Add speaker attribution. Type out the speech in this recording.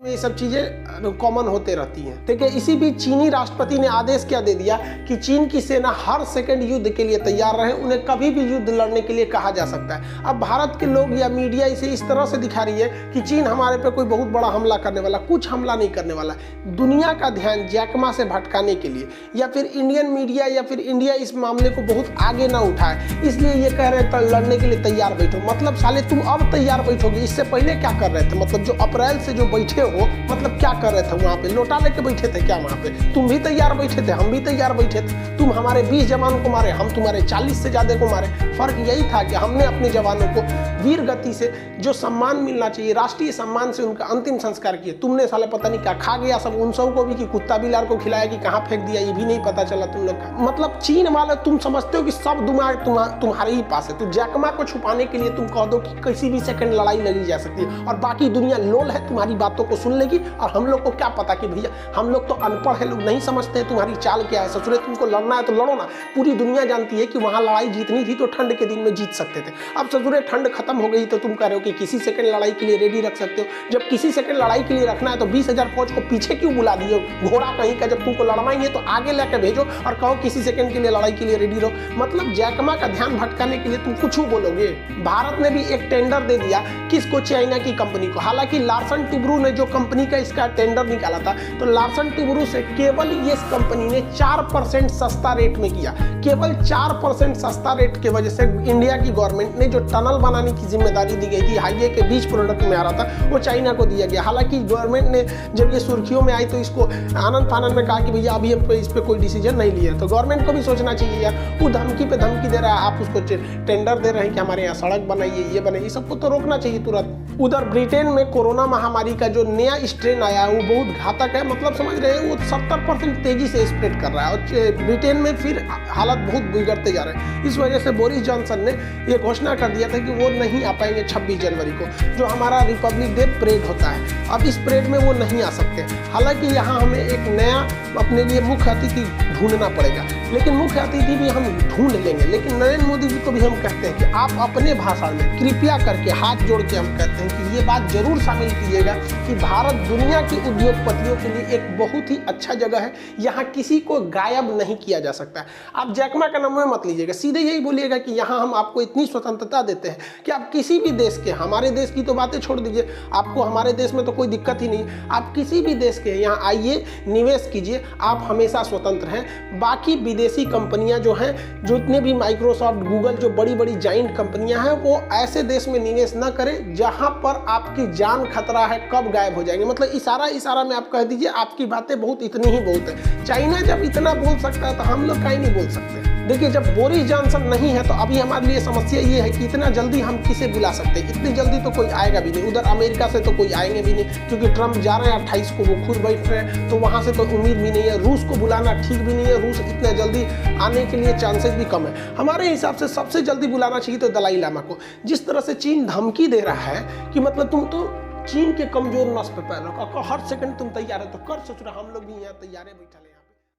Speaker 1: ये सब चीजें कॉमन होते रहती हैं। देखिए इसी बीच चीनी राष्ट्रपति ने आदेश क्या दे दिया कि चीन की सेना हर सेकंड युद्ध के लिए तैयार रहे, उन्हें कभी भी युद्ध लड़ने के लिए कहा जा सकता है। अब भारत के लोग या मीडिया इसे इस तरह से दिखा रही है कि चीन हमारे पे कोई बहुत बड़ा हमला करने वाला, कुछ हमला नहीं करने वाला। दुनिया का ध्यान जैक मा से भटकाने के लिए या फिर इंडियन मीडिया या फिर इंडिया इस मामले को बहुत आगे ना उठाए, इसलिए ये कह रहे थे लड़ने के लिए तैयार बैठो। मतलब साले तुम अब तैयार बैठोगे, इससे पहले क्या कर रहे थे? मतलब जो अप्रैल से जो बैठे हो, मतलब क्या कर रहे थे वहाँ पे? लोटा लेके बैठे थे क्या वहाँ पे? तुम भी तैयार बैठे थे, हम भी तैयार बैठे थे। तुम हमारे 20 जवान को मारे, हम तुम्हारे 40 से ज्यादा को मारे। फर्क यही था कि हमने अपने जवानों को वीर गति से जो सम्मान मिलना चाहिए, राष्ट्रीय सम्मान से उनका अंतिम संस्कार किए। तुमने साले पता नहीं क्या खा गया सब उन सब को भी, कि कुत्ता बिलार को खिलाया कि कहाँ फेंक दिया, ये भी नहीं पता चला तुम लोग का। मतलब चीन वाले तुम समझते हो कि सब दिमाग तुम्हारे ही पास है। तो जैक मा को छुपाने के लिए तुम कह दो कि किसी भी सेकंड लड़ाई लड़ी जा सकती है और बाकी दुनिया लोल है, तुम्हारी बातों को सुन लेगी। और हम लोग को क्या पता कि भैया हम लोग तो अनपढ़ है, लोग नहीं समझते हैं तुम्हारी चाल क्या है। ससुरे तुमको लड़ना है तो लड़ो ना। पूरी दुनिया जानती है कि वहां लड़ाई जीतनी थी तो ठंड के दिन में जीत सकते थे। अब ससुरे ठंड खत्म हो गई तो तुम कह रहे हो कि किसी सेकंड लड़ाई के लिए रेडी रख सकते हो। जब किसी सेकंड लड़ाई के लिए रखना है तो 20,000 फौज को पीछे क्यों बुला दिए घोड़ा कहीं का? जब तुमको लड़ना ही है तो आगे लेकर भेजो और कहो किसी सेकंड के लिए लड़ाई के लिए रेडी रहो। मतलब जैक मा का ध्यान भटकाने के लिए तुम कुछ बोलोगे। भारत ने भी एक टेंडर दे दिया किसको? चाइना की कंपनी को। हालांकि लार्सन टुब्रू ने जो कंपनी का इसका टेंडर निकाला था, तो लार्सन टुब्रू से केवल ये कंपनी ने 4% सस्ता रेट में किया। केवल 4% सस्ता रेट की वजह से इंडिया की गवर्नमेंट ने जो टनल बनाने की जिम्मेदारी दी गई थी, हाईवे के बीच प्रोडक्ट में आ रहा था, वो चाइना को दिया गया। हालांकि गवर्नमेंट ने जब ये सुर्खियों में आई तो इसको आनंद फानंद में कहा कि भैया अभी हम इस पर कोई डिसीजन नहीं लिया। तो गवर्नमेंट को भी सोचना चाहिए यार, वो धमकी पे धमकी दे रहा है, आप उसको टेंडर दे रहे हैं कि हमारे यहाँ सड़क बनाइए, ये बनाइए, सबको तो रोकना चाहिए तुरंत। उधर ब्रिटेन में कोरोना महामारी का जो नया स्ट्रेन आया है वो बहुत घातक है। मतलब समझ रहे हैं, वो 70% तेजी से स्प्रेड कर रहा है और ब्रिटेन में फिर हालत बहुत बिगड़ते जा रहे हैं। इस वजह से बोरिस जॉनसन ने ये घोषणा कर दिया था कि वो नहीं आ पाएंगे 26 जनवरी को, जो हमारा रिपब्लिक डे परेड होता है। अब इस परेड में वो नहीं आ सकते। हालांकि यहाँ हमें एक नया अपने लिए मुख्य अतिथि ढूंढना पड़ेगा, लेकिन मुख्य अतिथि भी हम ढूंढ लेंगे। लेकिन नरेंद्र मोदी जी को भी हम कहते हैं कि आप अपने भाषण में कृपया करके हाथ जोड़ के हम कहते हैं कि ये बात जरूर शामिल कीजिएगा कि भारत दुनिया की उद्योगपतियों के लिए एक बहुत ही अच्छा जगह है, यहाँ किसी को गायब नहीं किया जा सकता है। आप जैक मा का नाम में मत लीजिएगा, सीधे यही बोलिएगा कि यहाँ हम आपको इतनी स्वतंत्रता देते हैं कि आप किसी भी देश के, हमारे देश की तो बातें छोड़ दीजिए, आपको हमारे देश में तो कोई दिक्कत ही नहीं, आप किसी भी देश के यहाँ आइए, निवेश कीजिए, आप हमेशा स्वतंत्र हैं। बाकी विदेशी कंपनियां जो हैं, जितने भी माइक्रोसॉफ्ट, गूगल, जो बड़ी बड़ी जाइंट कंपनियां हैं, वो ऐसे देश में निवेश न करें जहां पर आपकी जान खतरा है, कब गायब हो जाएंगे। मतलब इशारा में आप कह दीजिए आपकी बातें बहुत इतनी ही बहुत है। चाइना जब इतना बोल सकता है तो हम लोग कहीं नहीं बोल सकते। देखिए जब बोरिस जॉनसन नहीं है तो अभी हमारे लिए समस्या ये है कि इतना जल्दी हम किसे बुला सकते हैं? इतनी जल्दी तो कोई आएगा भी नहीं। उधर अमेरिका से तो कोई आएंगे भी नहीं, क्योंकि ट्रंप जा रहे हैं 28 को, वो खुद बैठ रहे हैं, तो वहाँ से तो उम्मीद भी नहीं है। रूस को बुलाना ठीक भी नहीं है, रूस इतना जल्दी आने के लिए चांसेस भी कम है। हमारे हिसाब से सबसे जल्दी बुलाना चाहिए तो दलाई लामा को। जिस तरह से चीन धमकी दे रहा है कि मतलब तुम तो चीन के कमजोर नस पे पैर रखो, हर सेकंड तुम तैयार है, तो कर सोच रहे हम लोग भी यहाँ तैयार है, बैठा ले।